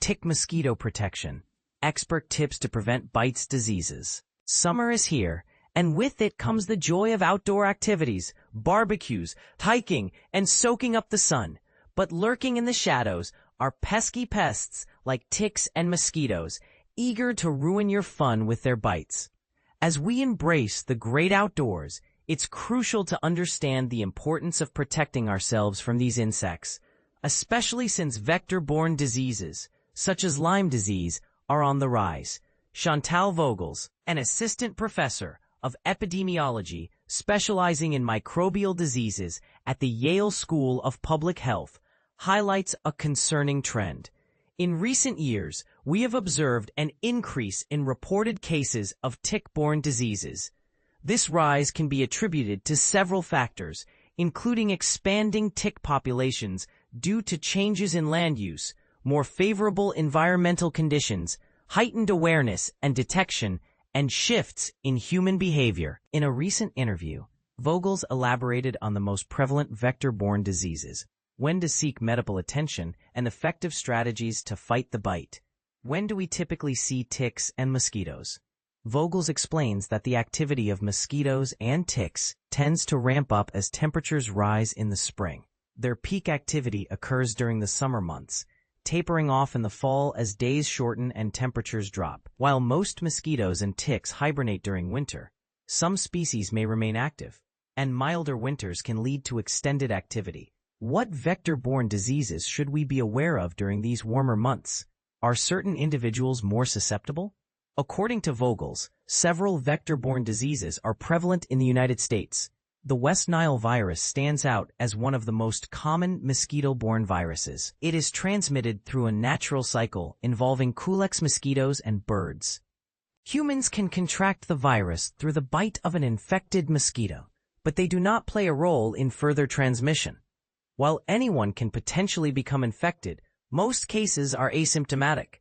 Tick mosquito protection. Expert tips to prevent bites diseases. Summer is here, and with it comes the joy of outdoor activities, barbecues, hiking, and soaking up the sun. But lurking in the shadows are pesky pests like ticks and mosquitoes, eager to ruin your fun with their bites. As we embrace the great outdoors, it's crucial to understand the importance of protecting ourselves from these insects, especially since vector-borne diseases, such as Lyme disease, are on the rise. Chantal Vogels, an assistant professor of epidemiology specializing in microbial diseases at the Yale School of Public Health, highlights a concerning trend. In recent years, we have observed an increase in reported cases of tick-borne diseases. This rise can be attributed to several factors, including expanding tick populations due to changes in land use, more favorable environmental conditions, heightened awareness and detection, and shifts in human behavior. In a recent interview, Vogels elaborated on the most prevalent vector-borne diseases, when to seek medical attention, and effective strategies to fight the bite. When do we typically see ticks and mosquitoes? Vogels explains that the activity of mosquitoes and ticks tends to ramp up as temperatures rise in the spring. Their peak activity occurs during the summer months, tapering off in the fall as days shorten and temperatures drop. While most mosquitoes and ticks hibernate during winter, some species may remain active, and milder winters can lead to extended activity. What vector-borne diseases should we be aware of during these warmer months? Are certain individuals more susceptible? According to Vogels, several vector-borne diseases are prevalent in the United States. The West Nile virus stands out as one of the most common mosquito-borne viruses. It is transmitted through a natural cycle involving Culex mosquitoes and birds. Humans can contract the virus through the bite of an infected mosquito, but they do not play a role in further transmission. While anyone can potentially become infected, most cases are asymptomatic.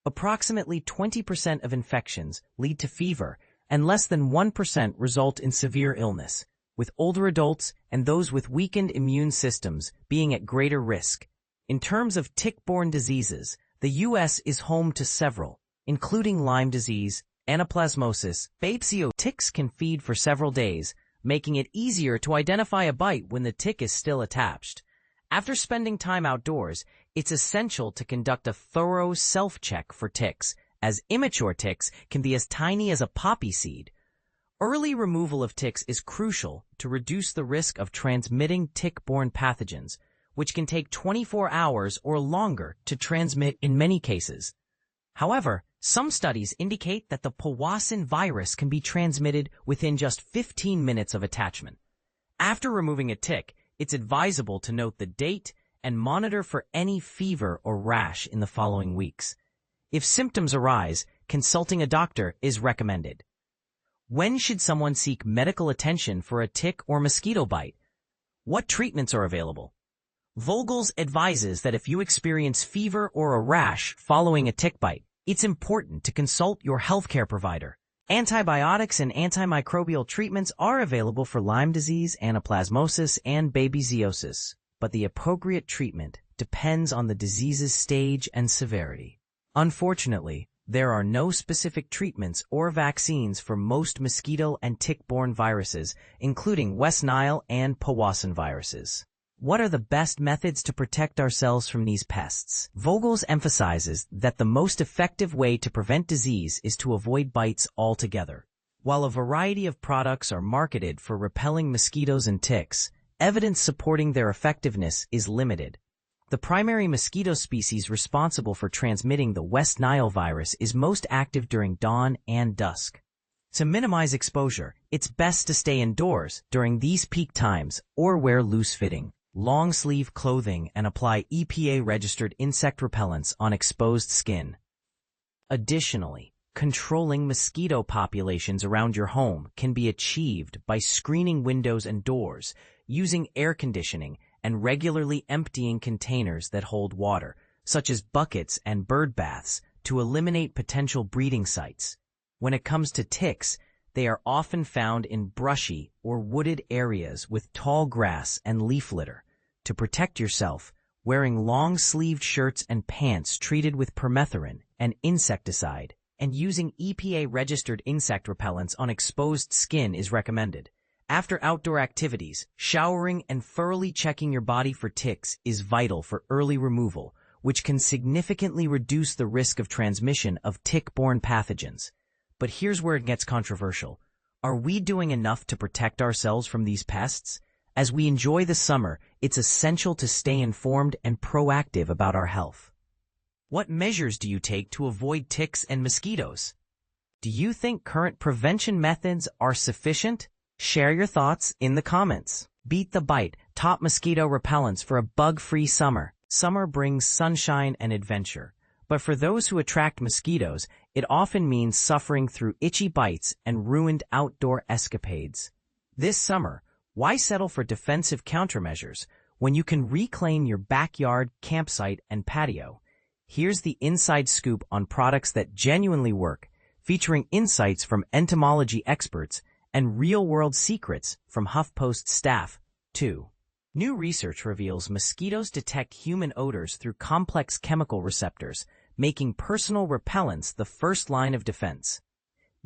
Approximately 20% of infections lead to fever, and less than 1% result in severe illness, with older adults and those with weakened immune systems being at greater risk. In terms of tick-borne diseases, the U.S. is home to several, including Lyme disease, anaplasmosis, Babesiosis. Ticks can feed for several days, making it easier to identify a bite when the tick is still attached. After spending time outdoors, it's essential to conduct a thorough self-check for ticks, as immature ticks can be as tiny as a poppy seed. Early removal of ticks is crucial to reduce the risk of transmitting tick-borne pathogens, which can take 24 hours or longer to transmit in many cases. However, some studies indicate that the Powassan virus can be transmitted within just 15 minutes of attachment. After removing a tick, it's advisable to note the date and monitor for any fever or rash in the following weeks. If symptoms arise, consulting a doctor is recommended. When should someone seek medical attention for a tick or mosquito bite? What treatments are available? Vogels advises that if you experience fever or a rash following a tick bite, it's important to consult your healthcare provider. Antibiotics and antimicrobial treatments are available for Lyme disease, anaplasmosis, and babesiosis, but the appropriate treatment depends on the disease's stage and severity. Unfortunately, there are no specific treatments or vaccines for most mosquito and tick-borne viruses, including West Nile and Powassan viruses. What are the best methods to protect ourselves from these pests? Vogels emphasizes that the most effective way to prevent disease is to avoid bites altogether. While a variety of products are marketed for repelling mosquitoes and ticks, evidence supporting their effectiveness is limited. The primary mosquito species responsible for transmitting the West Nile virus is most active during dawn and dusk. To minimize exposure, it's best to stay indoors during these peak times or wear loose-fitting, long-sleeve clothing and apply EPA-registered insect repellents on exposed skin. Additionally, controlling mosquito populations around your home can be achieved by screening windows and doors, using air conditioning, and regularly emptying containers that hold water, such as buckets and bird baths, to eliminate potential breeding sites. When it comes to ticks, they are often found in brushy or wooded areas with tall grass and leaf litter. To protect yourself, wearing long-sleeved shirts and pants treated with permethrin, an insecticide, and using EPA-registered insect repellents on exposed skin is recommended. After outdoor activities, showering and thoroughly checking your body for ticks is vital for early removal, which can significantly reduce the risk of transmission of tick-borne pathogens. But here's where it gets controversial. Are we doing enough to protect ourselves from these pests? As we enjoy the summer, it's essential to stay informed and proactive about our health. What measures do you take to avoid ticks and mosquitoes? Do you think current prevention methods are sufficient? Share your thoughts in the comments. Beat the Bite, top mosquito repellents for a bug-free summer. Summer brings sunshine and adventure, but for those who attract mosquitoes, it often means suffering through itchy bites and ruined outdoor escapades. This summer, why settle for defensive countermeasures when you can reclaim your backyard, campsite, and patio? Here's the inside scoop on products that genuinely work, featuring insights from entomology experts and real-world secrets from HuffPost staff, too. New research reveals mosquitoes detect human odors through complex chemical receptors, making personal repellents the first line of defense.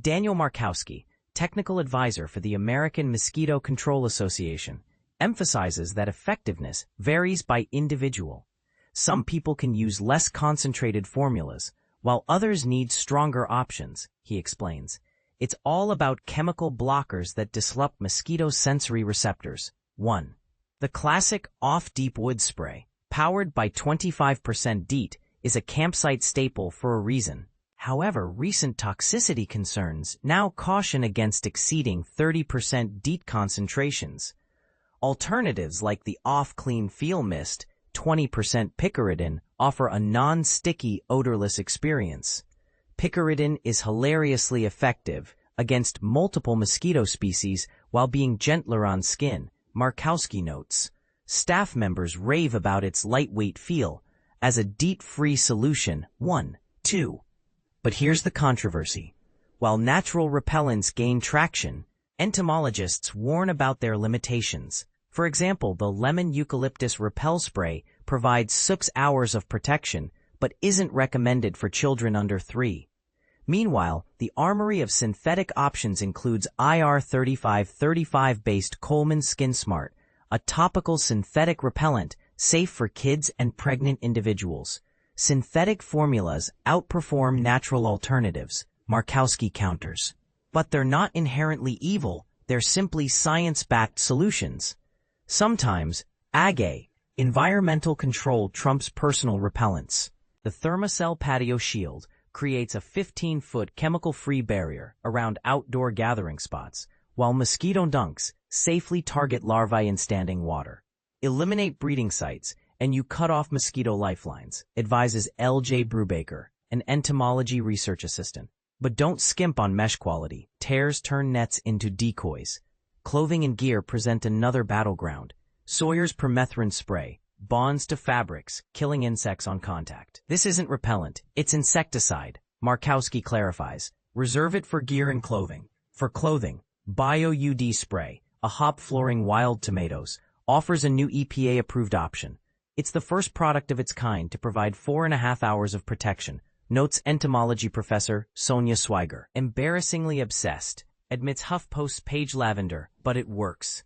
Daniel Markowski, technical advisor for the American Mosquito Control Association, emphasizes that effectiveness varies by individual. Some people can use less concentrated formulas, while others need stronger options, he explains. It's all about chemical blockers that disrupt mosquito sensory receptors. 1. The classic off-deep wood spray, powered by 25% DEET, is a campsite staple for a reason. However, recent toxicity concerns now caution against exceeding 30% DEET concentrations. Alternatives like the off-clean feel mist, 20% picaridin, offer a non-sticky, odorless experience. Picaridin is hilariously effective against multiple mosquito species while being gentler on skin, Markowski notes. Staff members rave about its lightweight feel as a DEET-free solution. 1. 2. But here's the controversy. While natural repellents gain traction, entomologists warn about their limitations. For example, the lemon eucalyptus Repel spray provides 6 hours of protection, but isn't recommended for children under 3. Meanwhile, the armory of synthetic options includes IR35-35-based Coleman Skin Smart, a topical synthetic repellent safe for kids and pregnant individuals. Synthetic formulas outperform natural alternatives, Markowski counters. But they're not inherently evil, they're simply science-backed solutions. Sometimes, environmental control trumps personal repellents. The Thermacell Patio Shield creates a 15-foot chemical-free barrier around outdoor gathering spots, while mosquito dunks safely target larvae in standing water. Eliminate breeding sites, and you cut off mosquito lifelines, advises L.J. Brubaker, an entomology research assistant. But don't skimp on mesh quality. Tears turn nets into decoys. Clothing and gear present another battleground. Sawyer's permethrin spray bonds to fabrics, killing insects on contact. This isn't repellent, it's insecticide, Markowski clarifies. Reserve it for gear and clothing. For clothing, Bio-UD spray, a hop-flooring wild tomatoes, offers a new EPA-approved option. It's the first product of its kind to provide 4.5 hours of protection, notes entomology professor Sonia Swiger. Embarrassingly obsessed, admits HuffPost's Paige Lavender, but it works.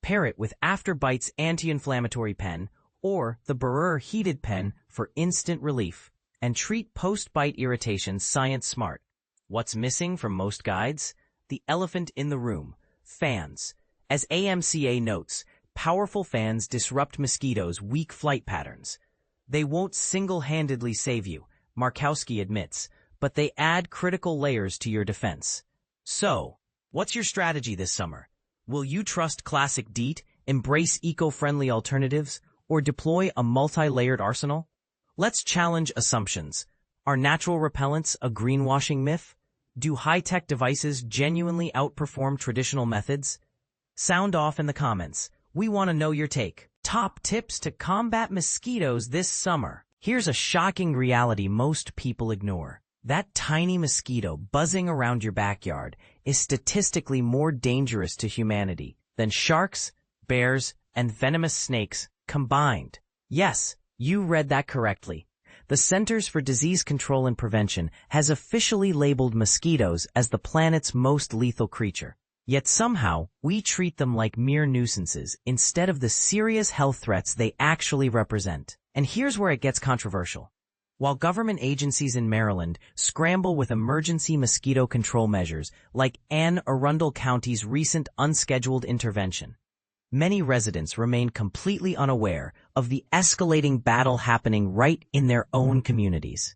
Pair it with After Bite's anti-inflammatory pen or the Barreur heated pen for instant relief, and treat post-bite irritation science smart. What's missing from most guides? The elephant in the room, fans. As AMCA notes, powerful fans disrupt mosquitoes' weak flight patterns. They won't single-handedly save you, Markowski admits, but they add critical layers to your defense. So, what's your strategy this summer? Will you trust classic DEET, embrace eco-friendly alternatives, or deploy a multi-layered arsenal? Let's challenge assumptions. Are natural repellents a greenwashing myth? Do high-tech devices genuinely outperform traditional methods? Sound off in the comments. We want to know your take. Top tips to combat mosquitoes this summer. Here's a shocking reality most people ignore. That tiny mosquito buzzing around your backyard is statistically more dangerous to humanity than sharks, bears, and venomous snakes combined. Yes, You read that correctly. The Centers for Disease Control and Prevention has officially labeled mosquitoes as the planet's most lethal creature. Yet somehow, we treat them like mere nuisances instead of the serious health threats they actually represent. And here's where it gets controversial. While government agencies in Maryland scramble with emergency mosquito control measures like Anne Arundel County's recent unscheduled intervention, many residents remain completely unaware of the escalating battle happening right in their own communities.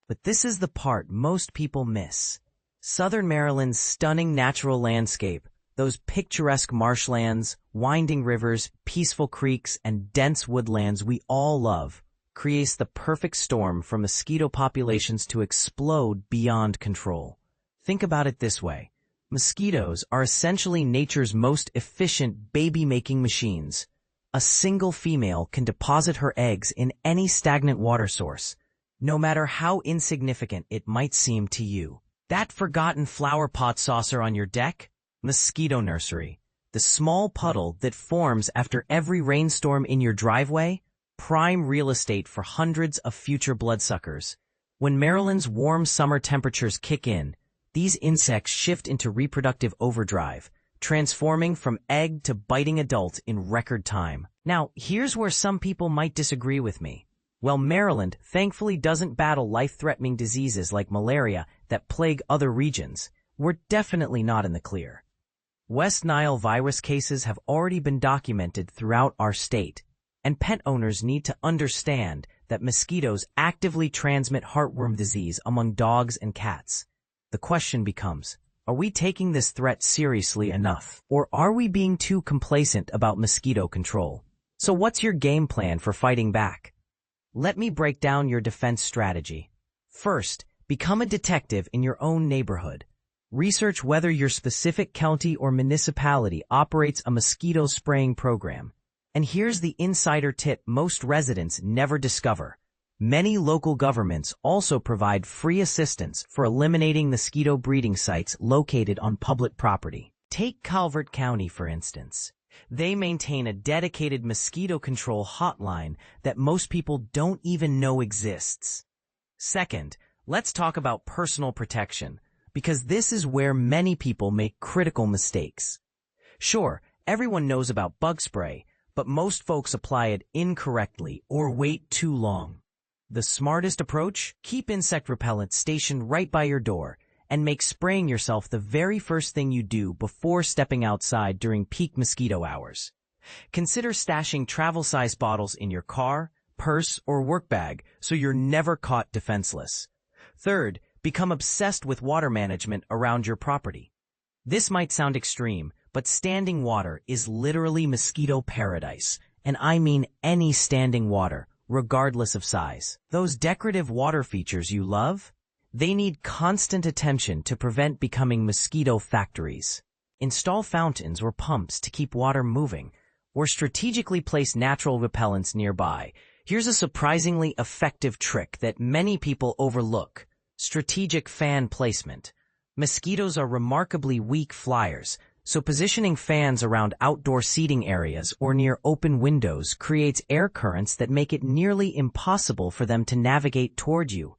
But this is the part most people miss. Southern Maryland's stunning natural landscape, those picturesque marshlands, winding rivers, peaceful creeks, and dense woodlands we all love, creates the perfect storm for mosquito populations to explode beyond control. Think about it this way. Mosquitoes are essentially nature's most efficient baby-making machines. A single female can deposit her eggs in any stagnant water source, no matter how insignificant it might seem to you. That forgotten flower pot saucer on your deck? Mosquito nursery. The small puddle that forms after every rainstorm in your driveway? Prime real estate for hundreds of future bloodsuckers. When Maryland's warm summer temperatures kick in, these insects shift into reproductive overdrive, transforming from egg to biting adult in record time. Now, here's where some people might disagree with me. Well, Maryland thankfully doesn't battle life-threatening diseases like malaria that plague other regions. We're definitely not in the clear. West Nile virus cases have already been documented throughout our state, and pet owners need to understand that mosquitoes actively transmit heartworm disease among dogs and cats. The question becomes, are we taking this threat seriously enough, or are we being too complacent about mosquito control? So what's your game plan for fighting back? Let me break down your defense strategy. First, become a detective in your own neighborhood. Research whether your specific county or municipality operates a mosquito spraying program. And here's the insider tip most residents never discover. Many local governments also provide free assistance for eliminating mosquito breeding sites located on public property. Take Calvert County, for instance. They maintain a dedicated mosquito control hotline that most people don't even know exists. Second, let's talk about personal protection, because this is where many people make critical mistakes. Sure, everyone knows about bug spray, but most folks apply it incorrectly or wait too long. The smartest approach? Keep insect repellent stationed right by your door and make spraying yourself the very first thing you do before stepping outside during peak mosquito hours. Consider stashing travel-size bottles in your car, purse, or work bag so you're never caught defenseless. Third, become obsessed with water management around your property. This might sound extreme, but standing water is literally mosquito paradise, and I mean any standing water, regardless of size. Those decorative water features you love? They need constant attention to prevent becoming mosquito factories. Install fountains or pumps to keep water moving, or strategically place natural repellents nearby. Here's a surprisingly effective trick that many people overlook: strategic fan placement. Mosquitoes are remarkably weak flyers, so positioning fans around outdoor seating areas or near open windows creates air currents that make it nearly impossible for them to navigate toward you.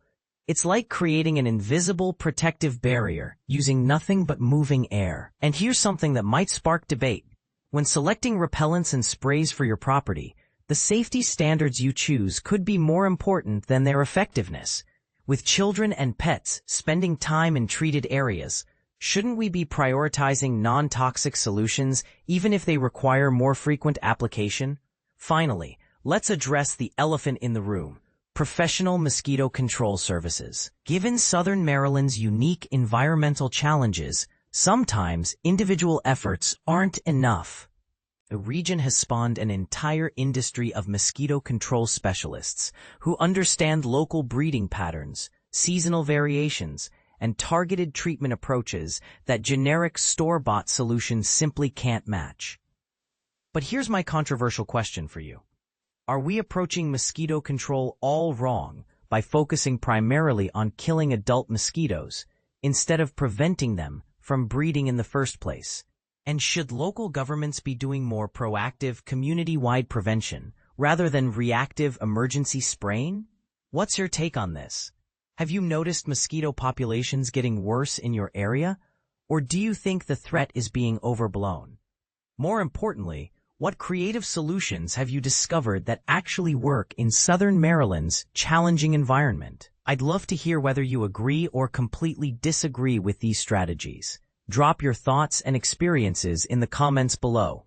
It's like creating an invisible protective barrier using nothing but moving air. And here's something that might spark debate. When selecting repellents and sprays for your property, the safety standards you choose could be more important than their effectiveness. With children and pets spending time in treated areas, shouldn't we be prioritizing non-toxic solutions even if they require more frequent application? Finally, let's address the elephant in the room: professional mosquito control services. Given Southern Maryland's unique environmental challenges, sometimes individual efforts aren't enough. The region has spawned an entire industry of mosquito control specialists who understand local breeding patterns, seasonal variations, and targeted treatment approaches that generic store-bought solutions simply can't match. But here's my controversial question for you. Are we approaching mosquito control all wrong by focusing primarily on killing adult mosquitoes instead of preventing them from breeding in the first place? And should local governments be doing more proactive, community-wide prevention, rather than reactive emergency spraying? What's your take on this? Have you noticed mosquito populations getting worse in your area? Or do you think the threat is being overblown? More importantly, what creative solutions have you discovered that actually work in Southern Maryland's challenging environment? I'd love to hear whether you agree or completely disagree with these strategies. Drop your thoughts and experiences in the comments below.